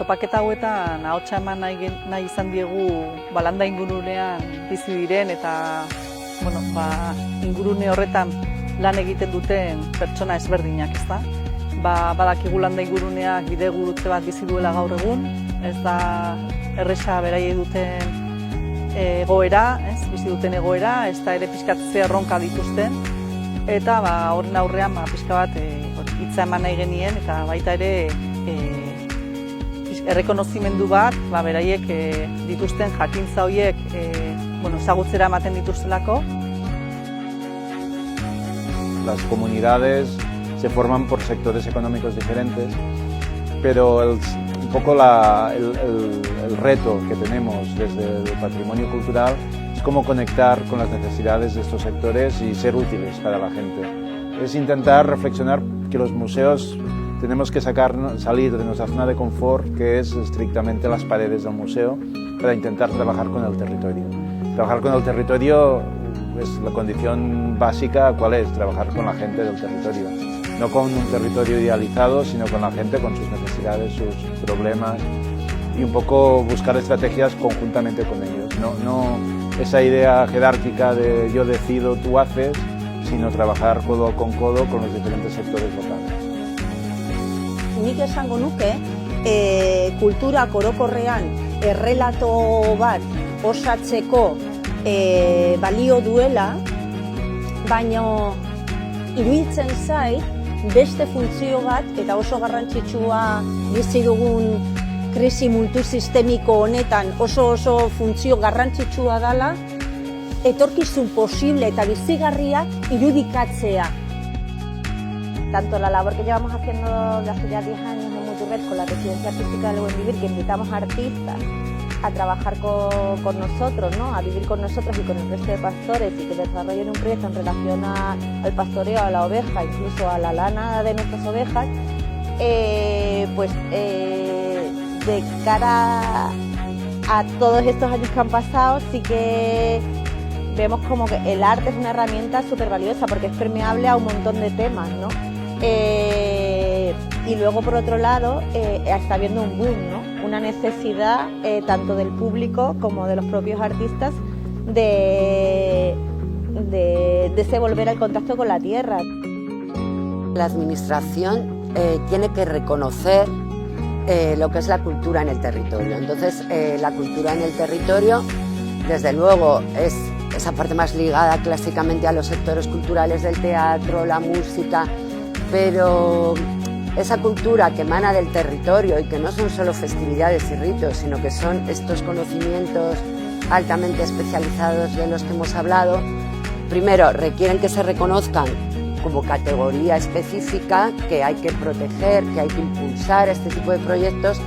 topaketa hauetan ahotsa eman nahi izan diegu landa ingurunean bizi diren eta ingurune horretan lan egiten duten pertsona ezberdinak, ezta? Badakigu landa inguruneak bidegurutze bat bizi duela gaur egun, ez da erresa beraiei duten egoera, bizi duten egoera, ez da ere pixkatze erronka dituzten, eta horren aurrean pixka bat hitza eman nahi genien, eta baita ere errekonozimendu bat beraiek dituzten jakintza horiek ezagutzera ematen dituztelako. Las comunidades se forman por sectores económicos diferentes, pero un poco el reto que tenemos desde el patrimonio cultural es cómo conectar con las necesidades de estos sectores y ser útiles para la gente. Es intentar reflexionar que los museos tenemos que salir de nuestra zona de confort, que es estrictamente las paredes del museo, para intentar trabajar con el territorio. Trabajar con el territorio es la condición básica, ¿cuál es? Trabajar con la gente del territorio. No con un territorio idealizado, sino con la gente, con sus necesidades, sus problemas, y un poco buscar estrategias conjuntamente con ellos. No esa idea jerárquica de yo decido, tú haces, sino trabajar codo con codo con los diferentes sectores locales. Nik esango nuke, kultura orokorrean errelato bat osatzeko balio duela, baina iruditzen zait beste funtzio bat eta oso garrantzitsua bizi dugun krisi multisistemiko honetan oso funtzio garrantzitsua dela, etorkizun posible eta bizigarriak irudikatzea. Tanto la labor que llevamos haciendo de hace ya 10 años en Muturret con la Residencia Artística del Buen Vivir, que invitamos a artistas a trabajar con nosotros, ¿no? A vivir con nosotros y con el resto de pastores y que desarrollen un proyecto en relación al pastoreo, a la oveja, incluso a la lana de nuestras ovejas, de cara a todos estos años que han pasado, sí que vemos como que el arte es una herramienta súper valiosa porque es permeable a un montón de temas, ¿no? Y luego, por otro lado, está habiendo un boom, ¿no? Una necesidad tanto del público como de los propios artistas de volver al contacto con la tierra. La administración tiene que reconocer lo que es la cultura en el territorio. Entonces, la cultura en el territorio, desde luego, es esa parte más ligada clásicamente a los sectores culturales del teatro, la música, pero esa cultura que emana del territorio y que no son solo festividades y ritos, sino que son estos conocimientos altamente especializados de los que hemos hablado, primero requieren que se reconozcan como categoría específica, que hay que proteger, que hay que impulsar este tipo de proyectos.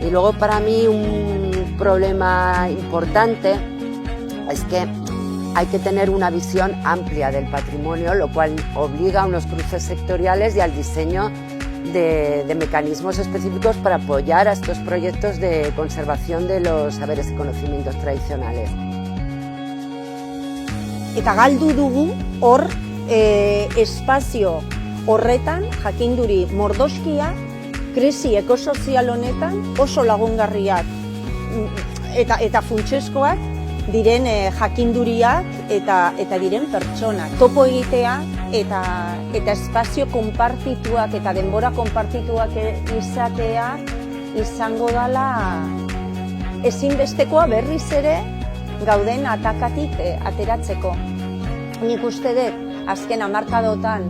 Y luego, para mí, un problema importante es que hay que tener una visión amplia del patrimonio, lo cual obliga a unos cruces sectoriales y al diseño de mecanismos específicos para apoyar a estos proyectos de conservación de los saberes y conocimientos tradicionales. Eta galdu dugu hor espazio horretan jakinduri mordoskia krisi ekosozial honetan oso lagungarriak eta funtsezkoak diren jakinduriak eta diren pertsonak. Topo egitea eta espazio konpartituak eta denbora konpartituak izatea izango dela ezinbestekoa berriz ere gauden atakatik ateratzeko. Nik uste dut azken hamarkadotan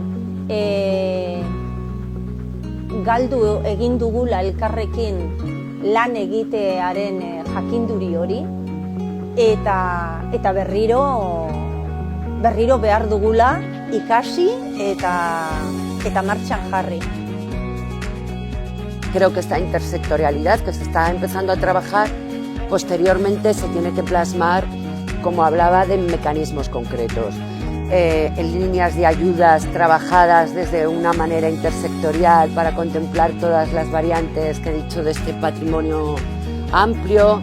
galdu egin dugula elkarrekin lan egitearen jakinduri hori, eta berriro behar dugula ikasi eta martxan jarri. Creo que esta intersectorialidad que se está empezando a trabajar posteriormente se tiene que plasmar, como hablaba, de mecanismos concretos, en líneas de ayudas trabajadas desde una manera intersectorial para contemplar todas las variantes que he dicho de este patrimonio amplio.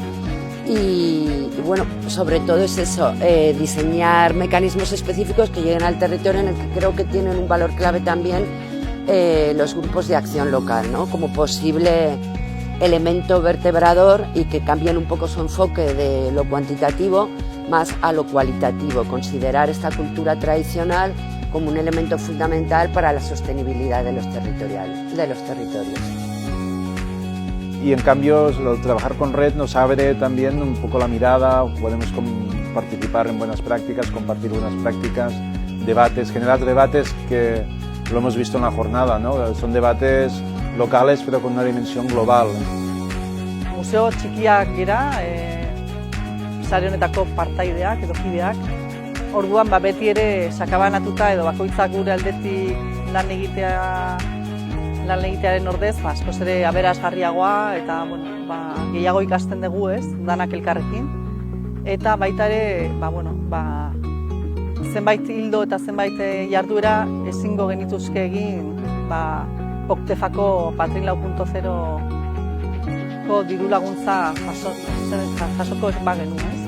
Y bueno, sobre todo es eso, diseñar mecanismos específicos que lleguen al territorio, en el que creo que tienen un valor clave también los grupos de acción local, ¿no? Como posible elemento vertebrador y que cambien un poco su enfoque de lo cuantitativo más a lo cualitativo, considerar esta cultura tradicional como un elemento fundamental para la sostenibilidad de los territorios. Y en cambio, el trabajar con red nos abre también un poco la mirada, podemos participar en buenas prácticas, compartir buenas prácticas, debates, generar debates que lo hemos visto en la jornada, ¿no? Son debates locales pero con una dimensión global. Museo txikiak gera, sare honetako partaideak edo kideak. Orduan beti ere sakabanatuta edo bakoitzak gure aldetik lan egitearen ordez, askoz ere aberasgarriagoa eta gehiago ikasten dugu, ez, danak elkarrekin. Eta baita ere, zenbait hildo eta zenbait jarduera ezingo genituzke egin Poktefako Patrin 4.0ko diru laguntza jasoko ez bagenu, ez?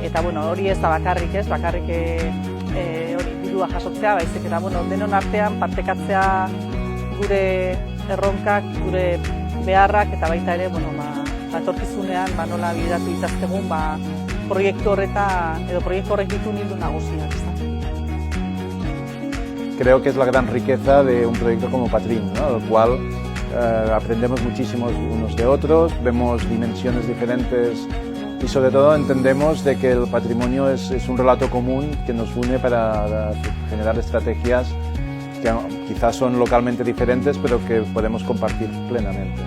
Eta hori ez da bakarrik, ez? Bakarrik hori dirua jasotzea, baizik eta denon artean partekatzea gure erronkak, gure beharrak eta baita ere, etorkizunean nola bideratu ditzazkegun proiektu horretan edo proiektu horrek ditu hildo nagusiak. Creo que es la gran riqueza de un proyecto como Patrin, ¿no? El cual aprendemos muchísimo unos de otros, vemos dimensiones diferentes y sobre todo entendemos de que el patrimonio es un relato común que nos une para generar estrategias que quizás son localmente diferentes pero que podemos compartir plenamente.